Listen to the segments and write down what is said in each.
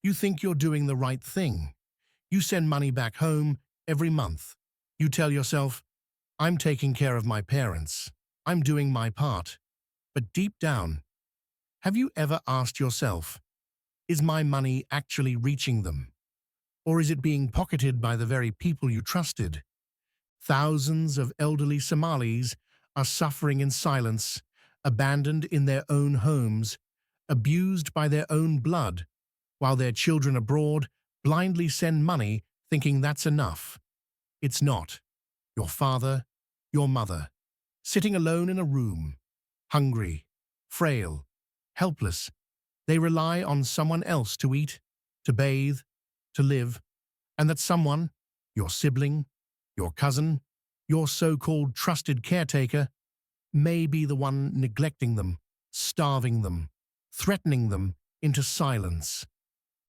You think you're doing the right thing. You send money back home every month. You tell yourself, I'm taking care of my parents. I'm doing my part. But deep down, have you ever asked yourself, is my money actually reaching them? Or is it being pocketed by the very people you trusted? Thousands of elderly Somalis are suffering in silence, abandoned in their own homes, abused by their own blood, while their children abroad blindly send money thinking that's enough. It's not. Your father, your mother, sitting alone in a room, hungry, frail, helpless, they rely on someone else to eat, to bathe, to live, and that someone, your sibling, your cousin, your so-called trusted caretaker, may be the one neglecting them, starving them, threatening them into silence.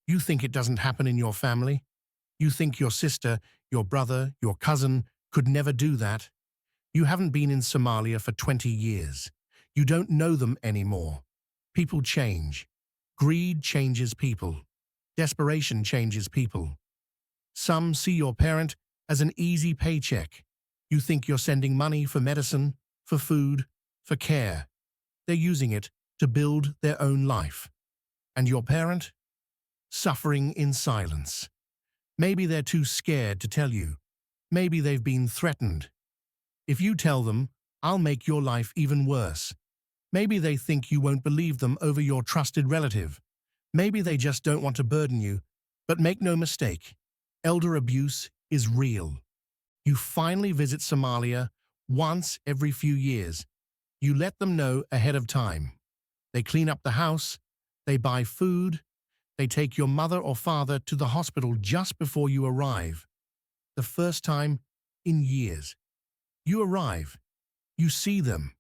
You think it doesn't happen in your family? You think your sister, your brother, your cousin could never do that? You haven't been in Somalia for 20 years. You don't know them anymore. People change. Greed changes people. Desperation changes people. Some see your parent as an easy paycheck. You think you're sending money for medicine, for food, for care. They're using it to build their own life. And your parent? Suffering in silence. Maybe they're too scared to tell you. Maybe they've been threatened. If you tell them, I'll make your life even worse. Maybe they think you won't believe them over your trusted relative. Maybe they just don't want to burden you. But make no mistake, elder abuse is real. You finally visit Somalia once every few years. You let them know ahead of time. They clean up the house, they buy food, they take your mother or father to the hospital just before you arrive. The first time in years. You arrive, you see them,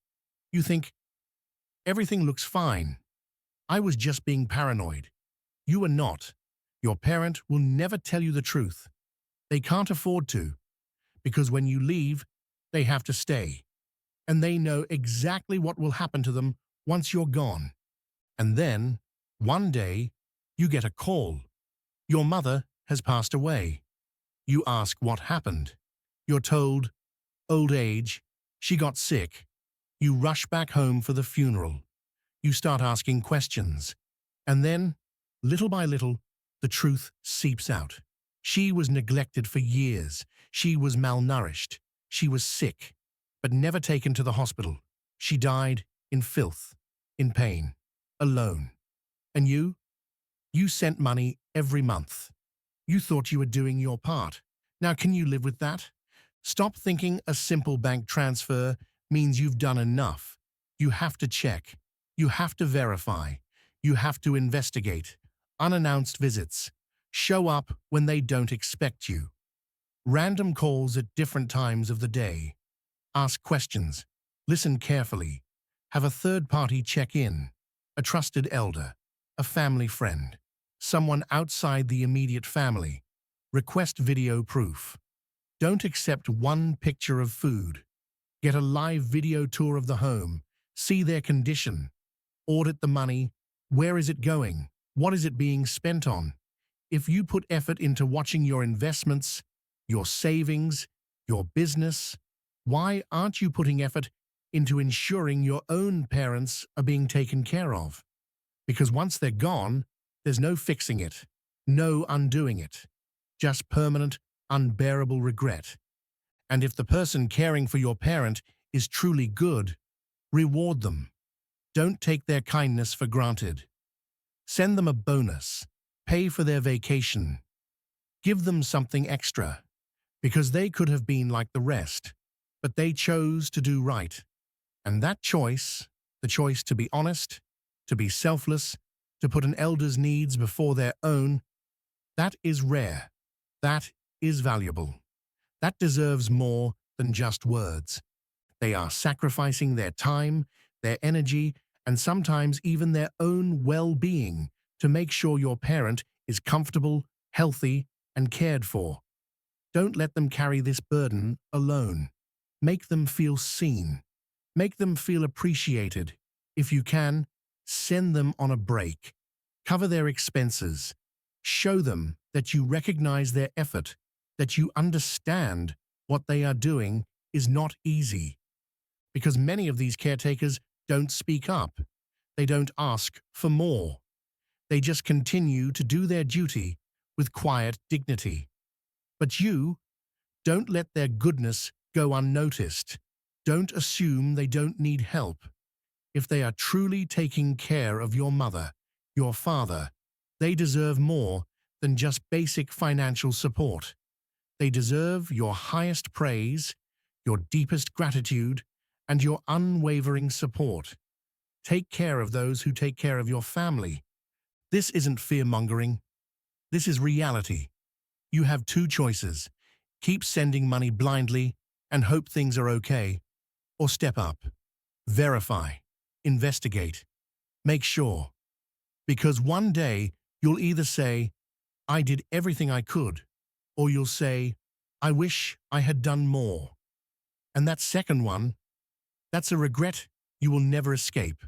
you think, everything looks fine. I was just being paranoid. You are not. Your parent will never tell you the truth. They can't afford to, because when you leave, they have to stay. And they know exactly what will happen to them once you're gone. And then, one day, you get a call. Your mother has passed away. You ask what happened. You're told, old age, she got sick. You rush back home for the funeral. You start asking questions. And then, little by little, the truth seeps out. She was neglected for years. She was malnourished. She was sick, but never taken to the hospital. She died in filth, in pain, alone. And you? You sent money every month. You thought you were doing your part. Now can you live with that? Stop thinking a simple bank transfer means you've done enough. You have to check. You have to verify. You have to investigate. Unannounced visits. Show up when they don't expect you. Random calls at different times of the day. Ask questions. Listen carefully. Have a third party check in. A trusted elder. A family friend. Someone outside the immediate family. Request video proof. Don't accept one picture of food. Get a live video tour of the home. See their condition. Audit the money. Where is it going? What is it being spent on? If you put effort into watching your investments, your savings, your business, why aren't you putting effort into ensuring your own parents are being taken care of? Because once they're gone, there's no fixing it, no undoing it, just permanent, unbearable regret. And if the person caring for your parent is truly good, reward them. Don't take their kindness for granted. Send them a bonus. Pay for their vacation. Give them something extra, because they could have been like the rest, but they chose to do right. And that choice, the choice to be honest, to be selfless, to put an elder's needs before their own, that is rare. That is valuable. That deserves more than just words. They are sacrificing their time, their energy, and sometimes even their own well-being to make sure your parent is comfortable, healthy, and cared for. Don't let them carry this burden alone. Make them feel seen. Make them feel appreciated. If you can, send them on a break. Cover their expenses. Show them that you recognize their effort, that you understand what they are doing is not easy. Because many of these caretakers don't speak up. They don't ask for more. They just continue to do their duty with quiet dignity. But you don't let their goodness go unnoticed. Don't assume they don't need help. If they are truly taking care of your mother, your father, they deserve more than just basic financial support. They deserve your highest praise, your deepest gratitude, and your unwavering support. Take care of those who take care of your family. This isn't fear-mongering. This is reality. You have two choices. Keep sending money blindly and hope things are okay, or step up. Verify. Investigate. Make sure. Because one day you'll either say, I did everything I could, or you'll say, I wish I had done more. And that second one, that's a regret you will never escape.